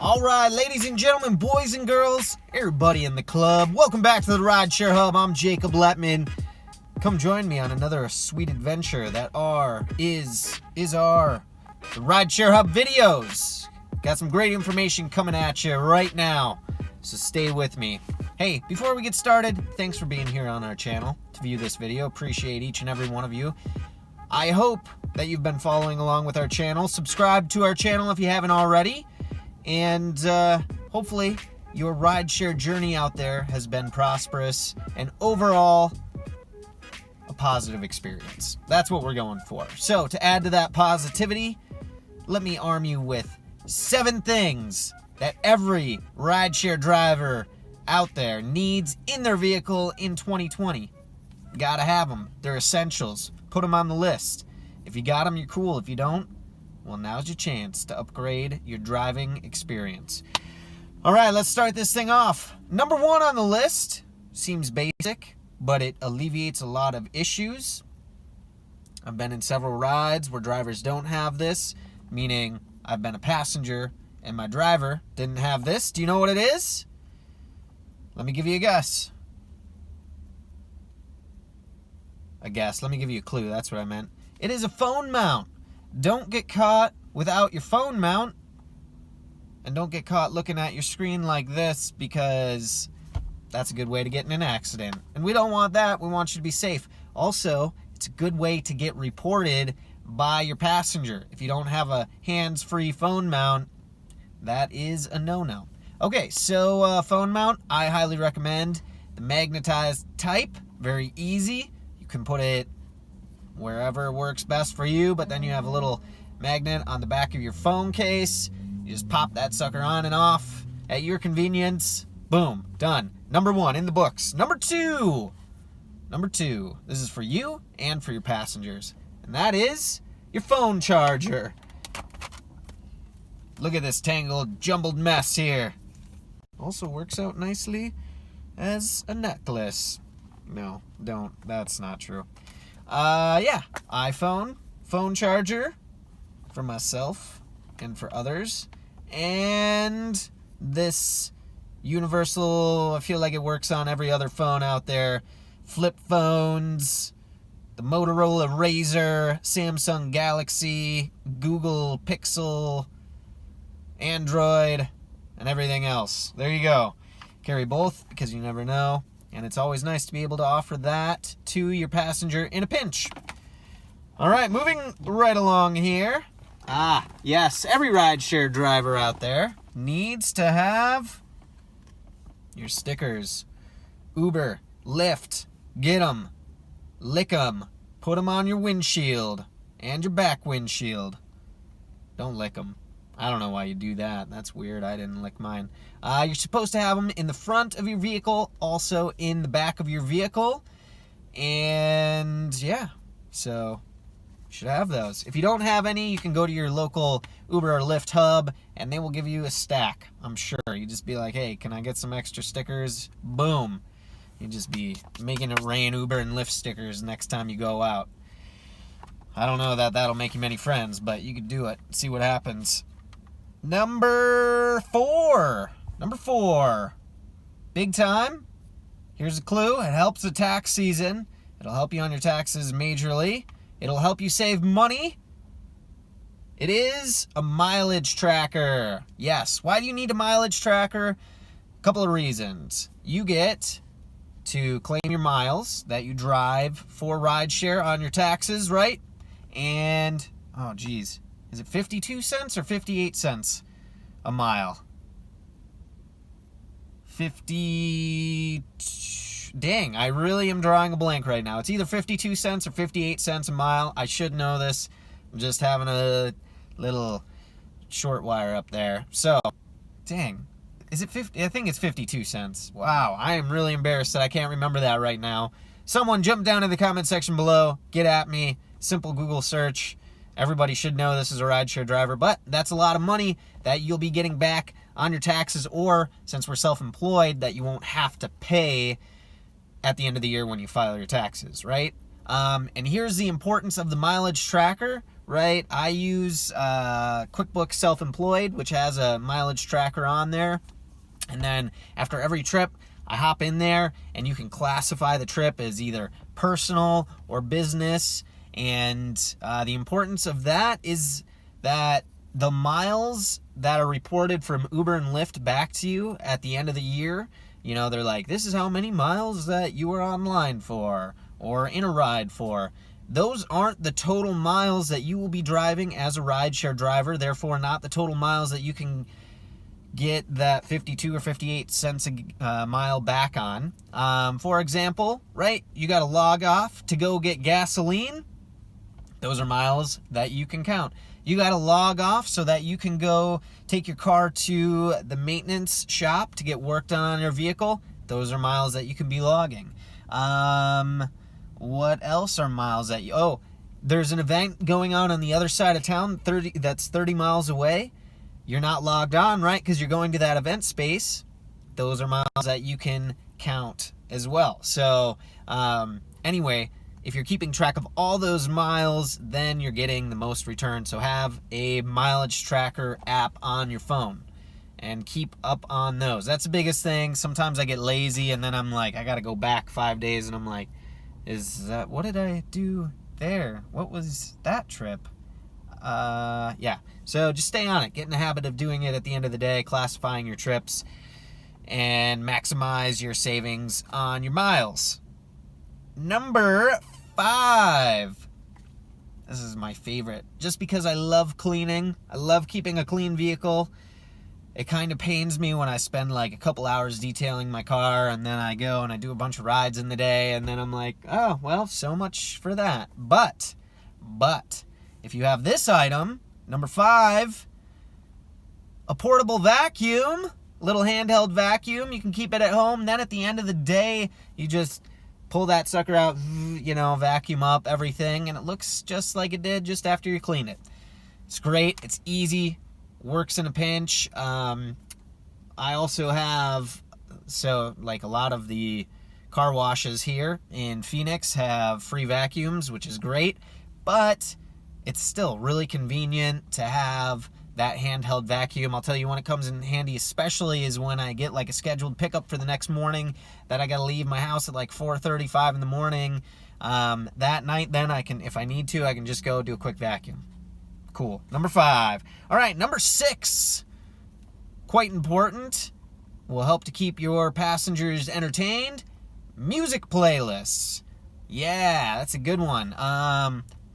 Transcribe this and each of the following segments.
All right, ladies and gentlemen, boys and girls, everybody in the club, welcome back to the Rideshare Hub. I'm Jacob Letman. Come join me on another sweet adventure that is our Rideshare Hub videos. Got some great information coming at you right now, so stay with me. Hey, before we get started, thanks for being here on our channel to view this video. Appreciate each and every one of you. I hope that you've been following along with our channel. Subscribe to our channel if you haven't already. And hopefully your rideshare journey out there has been prosperous and overall a positive experience. That's what we're going for. So to add to that positivity, let me arm you with 7 things that every rideshare driver out there needs in their vehicle in 2020. Gotta have them. They're essentials. Put them on the list. If you got them, you're cool. If you don't, well, now's your chance to upgrade your driving experience. All right, let's start this thing off. Number 1 on the list seems basic, but it alleviates a lot of issues. I've been in several rides where drivers don't have this, meaning I've been a passenger and my driver didn't have this. Do you know what it is? Let me give you a guess. Let me give you a clue. That's what I meant. It is a phone mount. Don't get caught without your phone mount, and don't get caught looking at your screen like this, because that's a good way to get in an accident. And we don't want that. We want you to be safe. Also, it's a good way to get reported by your passenger. If you don't have a hands-free phone mount, that is a no-no. Okay, so phone mount, I highly recommend the magnetized type. Very easy. You can put it wherever works best for you, but then you have a little magnet on the back of your phone case. You just pop that sucker on and off at your convenience. Boom, done. Number 1 in the books. Number 2, this is for you and for your passengers, and that is your phone charger. Look at this tangled, jumbled mess here. Also works out nicely as a necklace. No, don't. That's not true. Yeah, iPhone, phone charger for myself and for others. And this universal, I feel like it works on every other phone out there. Flip phones, the Motorola Razr, Samsung Galaxy, Google Pixel, Android, and everything else. There you go. Carry both because you never know. And it's always nice to be able to offer that to your passenger in a pinch. All right, moving right along here. Yes, every rideshare driver out there needs to have your stickers. Uber, Lyft, get them, lick them, put them on your windshield and your back windshield. Don't lick them. I don't know why you do that. That's weird. I didn't lick mine. You're supposed to have them in the front of your vehicle, also in the back of your vehicle. And yeah, so you should have those. If you don't have any, you can go to your local Uber or Lyft hub, and they will give you a stack, I'm sure. You just be like, hey, can I get some extra stickers? Boom. You just be making it rain Uber and Lyft stickers next time you go out. I don't know that that'll make you many friends, but you could do it. See what happens. Number 4. Big time. Here's a clue. It helps the tax season. It'll help you on your taxes majorly. It'll help you save money. It is a mileage tracker. Yes. Why do you need a mileage tracker? A couple of reasons. You get to claim your miles that you drive for rideshare on your taxes, right? And, oh geez. Is it 52 cents or 58 cents a mile? 50... Dang, I really am drawing a blank right now. It's either 52 cents or 58 cents a mile. I should know this. I'm just having a little short wire up there. So, dang. Is it 50? I think it's 52 cents. Wow, I am really embarrassed that I can't remember that right now. Someone jump down in the comment section below. Get at me. Simple Google search. Everybody should know this is a rideshare driver, but that's a lot of money that you'll be getting back on your taxes, or since we're self-employed, that you won't have to pay at the end of the year when you file your taxes, right? And here's the importance of the mileage tracker right? I use QuickBooks Self-Employed, which has a mileage tracker on there. And then after every trip, I hop in there and you can classify the trip as either personal or business. And the importance of that is that the miles that are reported from Uber and Lyft back to you at the end of the year, you know, they're like, this is how many miles that you were online for or in a ride for. Those aren't the total miles that you will be driving as a rideshare driver, therefore not the total miles that you can get that 52 or 58 cents a mile back on. For example, right, you got to log off to go get gasoline. Those are miles that you can count. You got to log off so that you can go take your car to the maintenance shop to get work done on your vehicle. Those are miles that you can be logging. What else are miles that you... Oh, there's an event going on the other side of town, that's 30 miles away. You're not logged on, right? Because you're going to that event space. Those are miles that you can count as well. So, anyway, if you're keeping track of all those miles, then you're getting the most return. So have a mileage tracker app on your phone and keep up on those. That's the biggest thing. Sometimes I get lazy and then I'm like, I got to go back 5 days and I'm like, what did I do there? What was that trip? Yeah. So just stay on it. Get in the habit of doing it at the end of the day, classifying your trips, and maximize your savings on your miles. Number 5. This is my favorite. Just because I love cleaning. I love keeping a clean vehicle. It kind of pains me when I spend like a couple hours detailing my car and then I go and I do a bunch of rides in the day and then I'm like, oh, well, so much for that. But, if you have this item, number 5, a portable vacuum, little handheld vacuum, you can keep it at home. Then at the end of the day, you just pull that sucker out, you know, vacuum up everything, and it looks just like it did just after you clean it. It's great. It's easy. Works in a pinch. I also have, like a lot of the car washes here in Phoenix have free vacuums, which is great, but it's still really convenient to have that handheld vacuum. I'll tell you when it comes in handy, especially is when I get like a scheduled pickup for the next morning that I got to leave my house at like 4:35 in the morning. That night, then I can, if I need to, I can just go do a quick vacuum. Cool. Number 5. All right, number 6. Quite important. Will help to keep your passengers entertained. Music playlists. Yeah, that's a good one.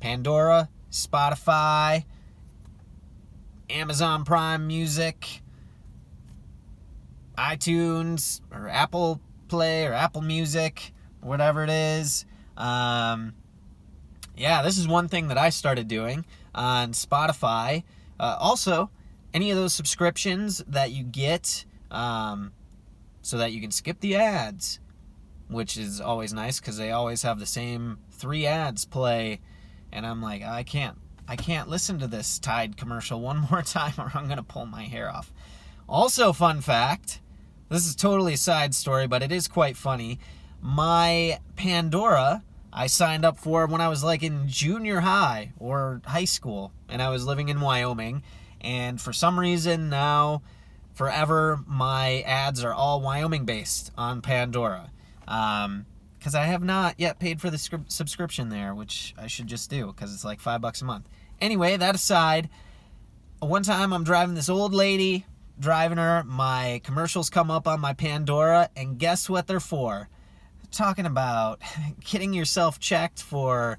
Pandora, Spotify, Amazon Prime Music, iTunes, or Apple Play, or Apple Music, whatever it is. Yeah, this is one thing that I started doing on Spotify. Also, any of those subscriptions that you get so that you can skip the ads, which is always nice because they always have the same 3 ads play. And I'm like, I can't listen to this Tide commercial one more time or I'm going to pull my hair off. Also, fun fact, this is totally a side story, but it is quite funny. My Pandora, I signed up for when I was like in junior high or high school, and I was living in Wyoming. And for some reason now, forever, my ads are all Wyoming-based on Pandora. Because I have not yet paid for the subscription there, which I should just do because it's like $5 a month. Anyway, that aside, one time I'm driving this old lady, driving her, my commercials come up on my Pandora, and guess what they're for? Talking about getting yourself checked for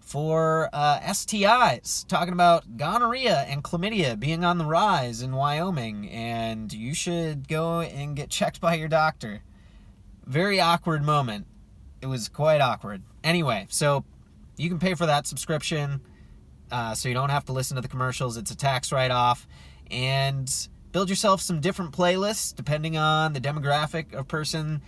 STIs, talking about gonorrhea and chlamydia being on the rise in Wyoming, and you should go and get checked by your doctor. Very awkward moment. It was quite awkward. Anyway, so you can pay for that subscription so you don't have to listen to the commercials. It's a tax write-off. And build yourself some different playlists depending on the demographic of person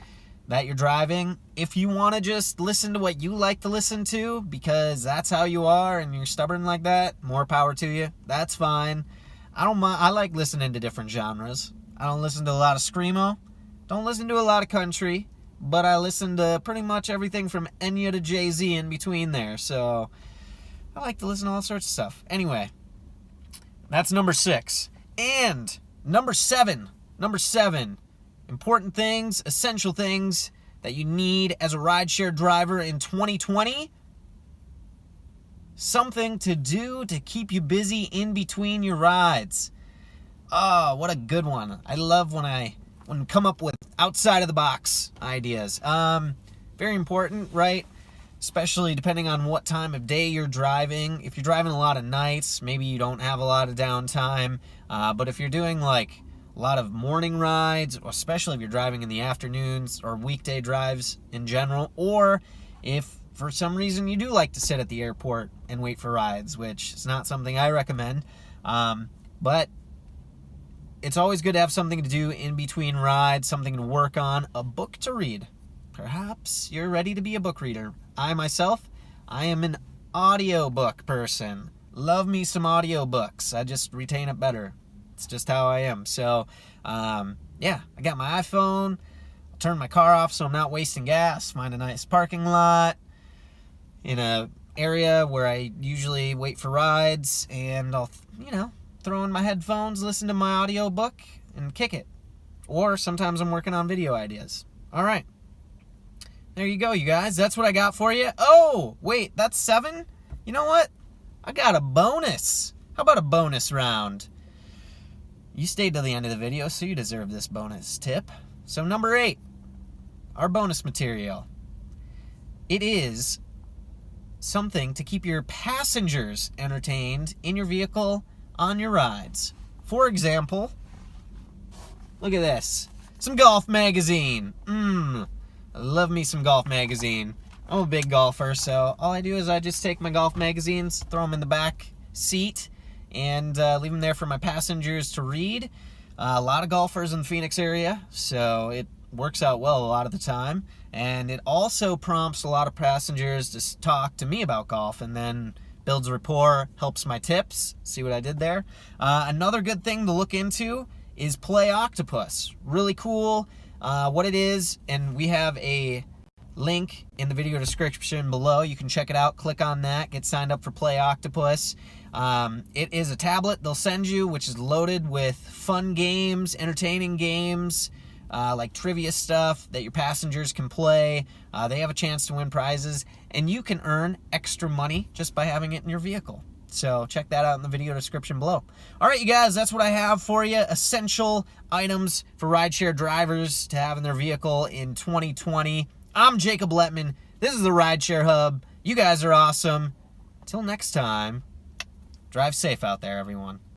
that you're driving. If you want to just listen to what you like to listen to because that's how you are and you're stubborn like that, more power to you. That's fine. I don't mind. I like listening to different genres. I don't listen to a lot of screamo. Don't listen to a lot of country. But I listen to pretty much everything from Enya to Jay-Z in between there. So I like to listen to all sorts of stuff. Anyway, that's number 6. And number 7, important things, essential things that you need as a rideshare driver in 2020. Something to do to keep you busy in between your rides. Oh, what a good one. I love when I come up with outside of the box ideas. Very important, right? Especially depending on what time of day you're driving. If you're driving a lot of nights, maybe you don't have a lot of downtime. But if you're doing like a lot of morning rides, especially if you're driving in the afternoons or weekday drives in general, or if for some reason you do like to sit at the airport and wait for rides, which is not something I recommend. But it's always good to have something to do in between rides, something to work on, a book to read. Perhaps you're ready to be a book reader. I myself, I am an audiobook person. Love me some audiobooks. I just retain it better. It's just how I am. So, yeah, I got my iPhone. I'll turn my car off so I'm not wasting gas. Find a nice parking lot in a area where I usually wait for rides, and I'll, throw in my headphones, listen to my audiobook, and kick it. Or sometimes I'm working on video ideas. All right. There you go, you guys. That's what I got for you. Oh, wait, that's 7? You know what? I got a bonus. How about a bonus round? You stayed till the end of the video, so you deserve this bonus tip. So number 8, our bonus material. It is something to keep your passengers entertained in your vehicle on your rides. For example, look at this. Some golf magazine. I love me some golf magazine. I'm a big golfer, so all I do is I just take my golf magazines, throw them in the back seat, and leave them there for my passengers to read. A lot of golfers in the Phoenix area, so it works out well a lot of the time. And it also prompts a lot of passengers to talk to me about golf, and then builds rapport, helps my tips. See what I did there? Another good thing to look into is Play Octopus. Really cool. What it is, and we have a link in the video description below. You can check it out. Click on that. Get signed up for Play Octopus. It is a tablet they'll send you, which is loaded with fun games, entertaining games, like trivia stuff that your passengers can play. They have a chance to win prizes, and you can earn extra money just by having it in your vehicle. So check that out in the video description below. All right, you guys, that's what I have for you. Essential items for rideshare drivers to have in their vehicle in 2020. I'm Jacob Letman. This is the Rideshare Hub. You guys are awesome. Till next time, drive safe out there, everyone.